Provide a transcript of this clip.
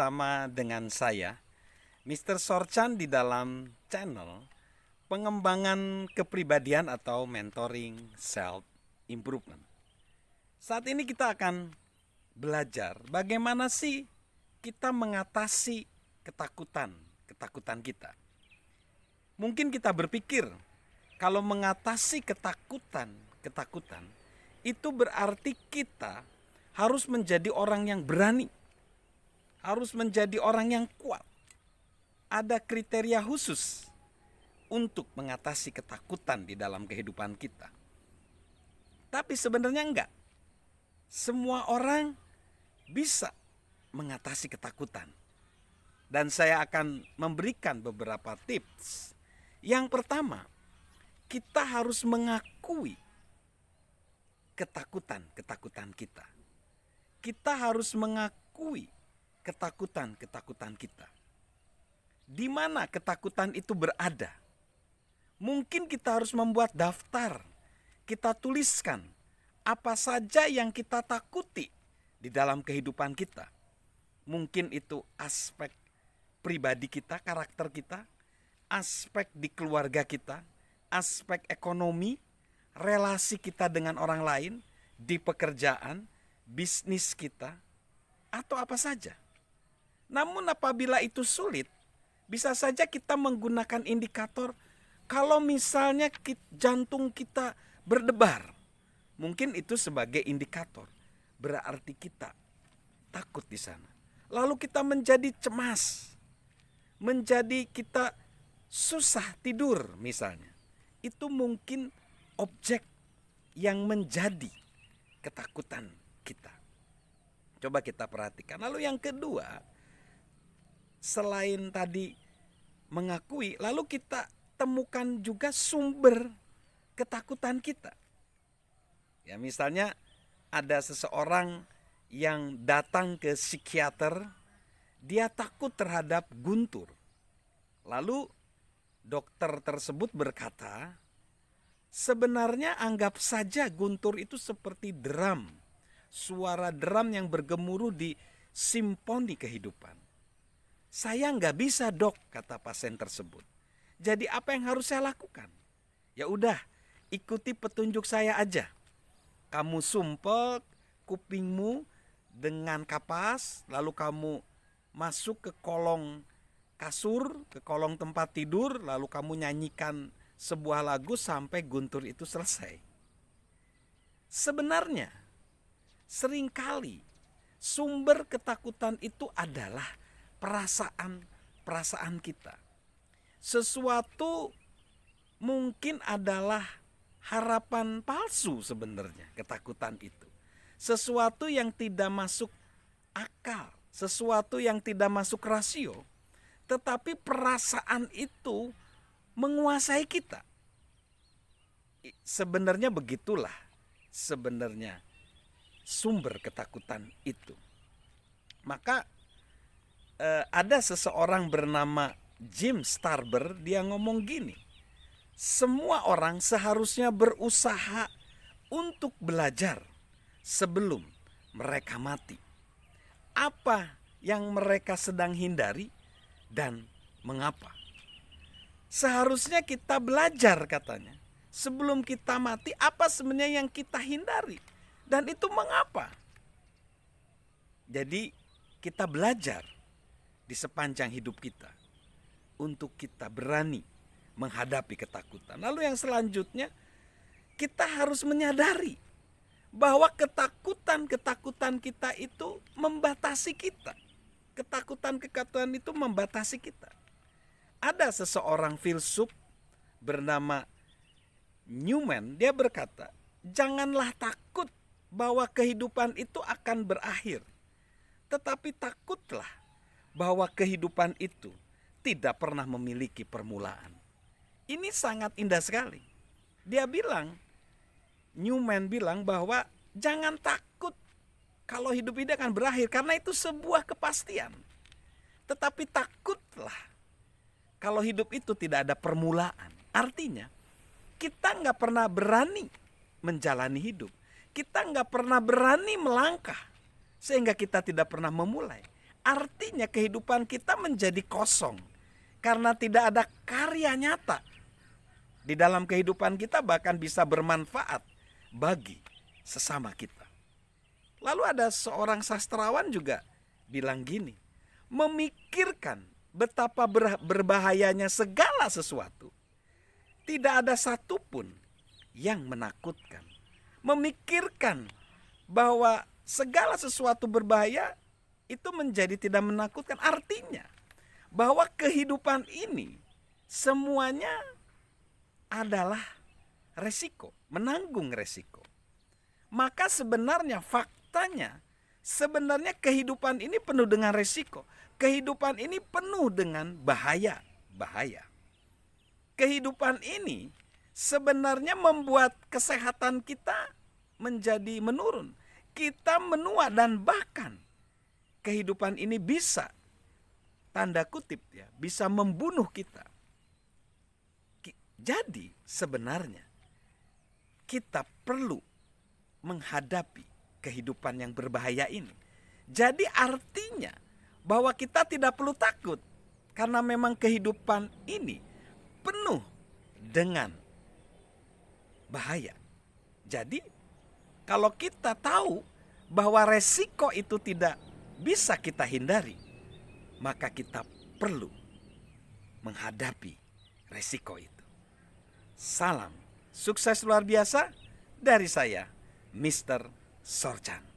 bersama dengan saya, Mr. Sorchan di dalam channel pengembangan kepribadian atau mentoring self improvement. Saat ini kita akan belajar bagaimana sih kita mengatasi ketakutan kita. Mungkin kita berpikir kalau mengatasi ketakutan itu berarti kita harus menjadi orang yang berani, harus menjadi orang yang kuat. Ada kriteria khusus untuk mengatasi ketakutan di dalam kehidupan kita. Tapi sebenarnya enggak. Semua orang bisa mengatasi ketakutan. Dan saya akan memberikan beberapa tips. Yang pertama, kita harus mengakui ketakutan kita. Kita harus mengakui ketakutan kita. Di mana ketakutan itu berada? Mungkin kita harus membuat daftar. Kita tuliskan apa saja yang kita takuti di dalam kehidupan kita. Mungkin itu aspek pribadi kita, karakter kita, aspek di keluarga kita, aspek ekonomi, relasi kita dengan orang lain, di pekerjaan, bisnis kita, atau apa saja. Namun apabila itu sulit, bisa saja kita menggunakan indikator. Kalau misalnya jantung kita berdebar, mungkin itu sebagai indikator. Berarti kita takut di sana. Lalu kita menjadi cemas, menjadi kita susah tidur misalnya. Itu mungkin objek yang menjadi ketakutan kita. Coba kita perhatikan. Lalu yang kedua, selain tadi mengakui, lalu kita temukan juga sumber ketakutan kita. Ya, misalnya ada seseorang yang datang ke psikiater, dia takut terhadap guntur. Lalu dokter tersebut berkata, sebenarnya anggap saja guntur itu seperti drum. Suara drum yang bergemuruh di simfoni kehidupan. Saya nggak bisa, Dok, kata pasien tersebut. Jadi apa yang harus saya lakukan? Ya udah, ikuti petunjuk saya aja. Kamu sumpel kupingmu dengan kapas, lalu kamu masuk ke kolong kasur, ke kolong tempat tidur, lalu kamu nyanyikan sebuah lagu sampai guntur itu selesai. Sebenarnya, seringkali sumber ketakutan itu adalah perasaan kita. Sesuatu mungkin adalah harapan palsu sebenarnya ketakutan itu. Sesuatu yang tidak masuk akal, sesuatu yang tidak masuk rasio. Tetapi perasaan itu menguasai kita. Sebenarnya begitulah sebenarnya sumber ketakutan itu. Maka ada seseorang bernama Jim Starber, dia ngomong gini, semua orang seharusnya berusaha untuk belajar sebelum mereka mati. Apa yang mereka sedang hindari dan mengapa? Seharusnya kita belajar katanya. Sebelum kita mati, apa sebenarnya yang kita hindari dan itu mengapa? Jadi kita belajar di sepanjang hidup kita untuk kita berani menghadapi ketakutan. Lalu yang selanjutnya, kita harus menyadari bahwa ketakutan kita itu membatasi kita. Ketakutan itu membatasi kita. Ada seseorang filsuf bernama Newman, dia berkata, janganlah takut bahwa kehidupan itu akan berakhir. Tetapi takutlah bahwa kehidupan itu tidak pernah memiliki permulaan. Ini sangat indah sekali. Newman bilang bahwa jangan takut kalau hidup ini akan berakhir, karena itu sebuah kepastian. Tetapi takutlah kalau hidup itu tidak ada permulaan. Artinya kita nggak pernah berani menjalani hidup. Kita nggak pernah berani melangkah sehingga kita tidak pernah memulai. artinya kehidupan kita menjadi kosong karena tidak ada karya nyata di dalam kehidupan kita, bahkan bisa bermanfaat bagi sesama kita. Lalu ada seorang sastrawan juga bilang gini, memikirkan betapa berbahayanya segala sesuatu, tidak ada satupun yang menakutkan. Memikirkan bahwa segala sesuatu berbahaya itu menjadi tidak menakutkan. Artinya bahwa kehidupan ini semuanya adalah resiko, menanggung resiko. Maka sebenarnya faktanya, sebenarnya kehidupan ini penuh dengan resiko. Kehidupan ini penuh dengan bahaya. Kehidupan ini sebenarnya membuat kesehatan kita menjadi menurun. Kita menua dan bahkan kehidupan ini bisa, tanda kutip ya, bisa membunuh kita. Jadi sebenarnya kita perlu menghadapi kehidupan yang berbahaya ini. Jadi artinya bahwa kita tidak perlu takut, karena memang kehidupan ini penuh dengan bahaya. Jadi kalau kita tahu bahwa resiko itu tidak bisa kita hindari, maka kita perlu menghadapi resiko itu. Salam sukses luar biasa dari saya, Mr. Sorchan.